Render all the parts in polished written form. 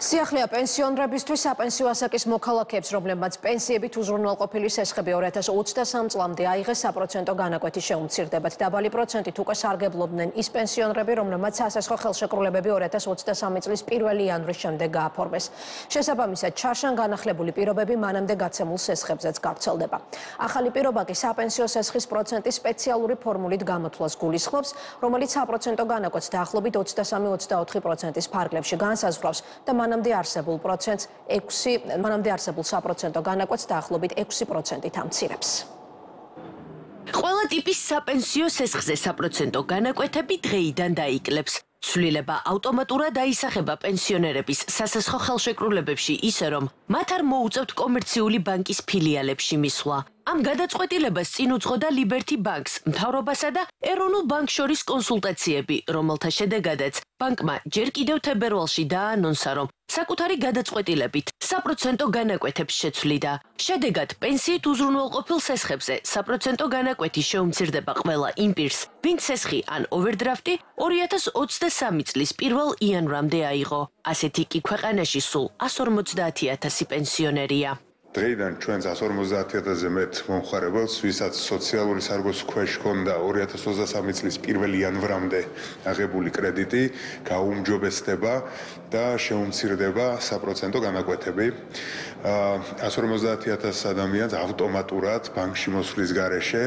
სიახლეა პენსიონერებისთვის საპენსიო ასაკის მოქალაქეებს, რომლებმაც პენსიებით უზრუნველყოფილი სესხები 2023 წლამდე აიღეს საპროცენტო განაკვეთის შეუმცირდებათ. დაბალი პროცენტით უკვე სარგებლობდნენ ის პენსიონერები, რომლებმაც სასესხო ხელშეკრულებები 2023 წლის 1 იანვრის შემდეგ გააფორმეს. შესაბამისად, ჩარშან განახლებული პირობები მანამდე გაცემულ სესხებზეც გავრცელდება. ახალი პირობა კი საპენსიო სესხის პროცენტის სპეციალური ფორმულით გამოთვლას გულისხმობს, რომელიც საპროცენტო განაკვეთს დაახლოებით 23-24%-ის ფარგლებში განსაზღვრავს და მანამდე არსებულ საპროცენტო განაკვეთს დაახლოებით 6%-ით ამცირებს. ყველა ტიპის საპენსიო სესხზე საპროცენტო განაკვეთები დღეიდან დაიკლებს. ცვლილება ავტომატურად აისახება პენსიონერების სასესხო ხელშეკრულებებში ისე, რომ მათ არ მოუწევთ კომერციული ბანკის ფილიალებში მისვლა. ამ გადაწყვეტილებას წინ უძღოდა Liberty Banks, მთავრობასა და ეროვნულ ბანკს შორის კონსულტაციები, რომელთა შედეგადაც ბანკმა ჯერ კიდევ თებერვალში დააანონსა, რომ საკუთარი გადაწყვეტილებით საპროცენტო განაკვეთებს შეცვლიდა. შედეგად პენსიით უზრუნველყოფილ სესხებზე საპროცენტო განაკვეთი შეუმცირდება ყველა იმ პირს, ვინც სესხი ან ოვერდრაფტი 2023 წლის 1 იანვრამდე აიღო. ასეთი კი ქვეყანაში სულ 150,000 პენსიონერია. დღეიდან ჩვენ 150,000-ზე მეტ მომხმარებელს, ვისაც სოციალური სარგოს ქვეშ ჰქონდა 2023 წლის 1 იანვრამდე აღებული კრედიტი, გაუმჯობესდება და შეუმცირდება საპროცენტო განაკვეთები. 150,000 ადამიანს ავტომატურად ბანკში მოსვლის გარეშე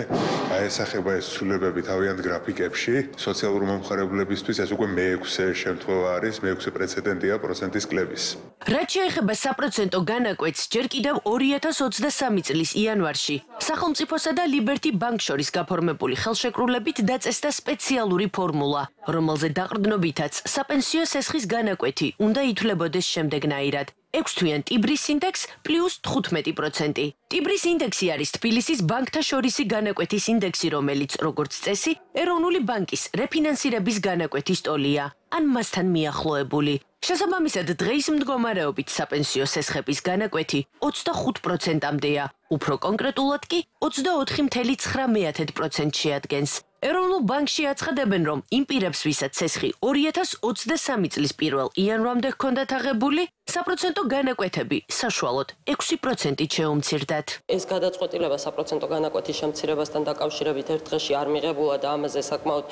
აესახება ეს ცვლილებები თავიანთ გრაფიკებში. სოციალური მომხმარებლებისთვის ეს უკვე მე-6 შემთხვევა არის, მე-6 პრეცედენტია პროცენტის კლების. რაც შეეხება საპროცენტო განაკვეთს, ჯერ კიდევ 2023 წლის იანვარში სახელმწიფოსა და Liberty Bank შორის გაფორმებული ხელშეკრულებით დაწესდა სპეციალური ფორმულა, რომელზე დაყრდნობითაც საპენსიო სესხის განაკვეთი უნდა ითვლებოდეს შემდეგნაირად. 6-თვიან ტიბრის ინდექს პლუს 15%. ტიბრის ინდექსი არის თბილისის ბანკთა შორისი განაკვეთის ინდექსი, რომელიც, როგორც წესი, ეროვნული ბანკის რეფინანსირების განაკვეთის ტოლია, ან მასთან მიახლოებული. შესაბამისად, დღეის მდგომარეობით საპენსიო სესხების განაკვეთი 25%-მდეა, უფრო კონკრეტულად კი 24,9% შეადგენს. ეროვნულ ბანკში აცხადებენ, რომ იმ პირებს, ვისაც სესხი 2023 წლის 1 იანვრამდე ჰქონდათ აღებული, საპროცენტო განაკვეთები საშუალოდ 6%-ით შეუმცირდათ. ეს გადაწყვეტილება საპროცენტო განაკვეთის შემცირებასთან დაკავშირებით ერთ დღეში არ მიღებულა და ამაზე საკმაოდ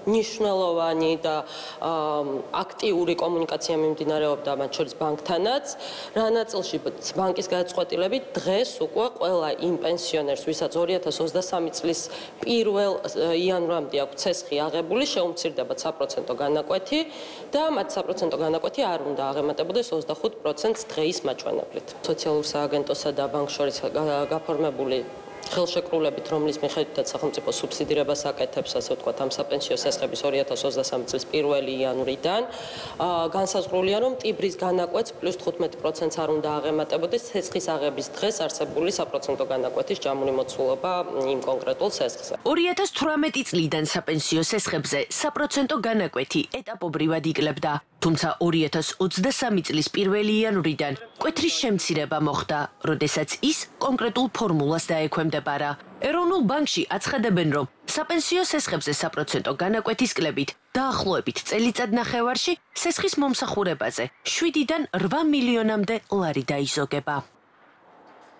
მნიშვნელოვანი და აქტიური კომუნიკაცია მიმდინარეობდა მათ შორის ბანკთანაც. რა ნაწილში ბანკის გადაწყვეტილებით დღეს უკვე ყველა იმ პენსიონერს, ვისაც 2023 წლის 1 იანვრამდე აქვს სესხი აღებული, შეუმცირდებათ საპროცენტო განაკვეთი და მათ საპროცენტო განაკვეთი არ უნდა აღემატებოდეს 25%-ს დღეის მაჩვენებლით. სოციალურ სააგენტოსა და ბანკს შორის გაფორმებული ხელშეკრულებით, რომლის მიხედვითაც სახელმწიფო სუბსიდირებას აკეთებს, ასე ვთქვათ, ამ საპენსიო სესხების 2023 წლის 1 იანვრიდან, განსაზღვრულია, რომ ტიბრის განაკვეთს პლუს 15%-ს არ უნდა აღემატებოდეს სესხის აღების დღეს არსებული საპროცენტო განაკვეთის ჯამური მოცულობა იმ კონკრეტულ სესხზე. 2018 წლიდან საპენსიო სესხებზე საპროცენტო განაკვეთი ეტაპობრივად იკლებდა. თუმცა 2023 წლის 1 იანვრიდან მკვეთრი შემცირება მოხდა, როდესაც ის კონკრეტულ ფორმულას დაექვემდებარა. ეროვნულ ბანკში აცხადებენ, რომ საპენსიო სესხებზე საპროცენტო განაკვეთის კლებით დაახლოებით წელიწადნახევარში სესხის მომსახურებაზე 7-დან 8 მილიონამდე ლარი დაიზოგება.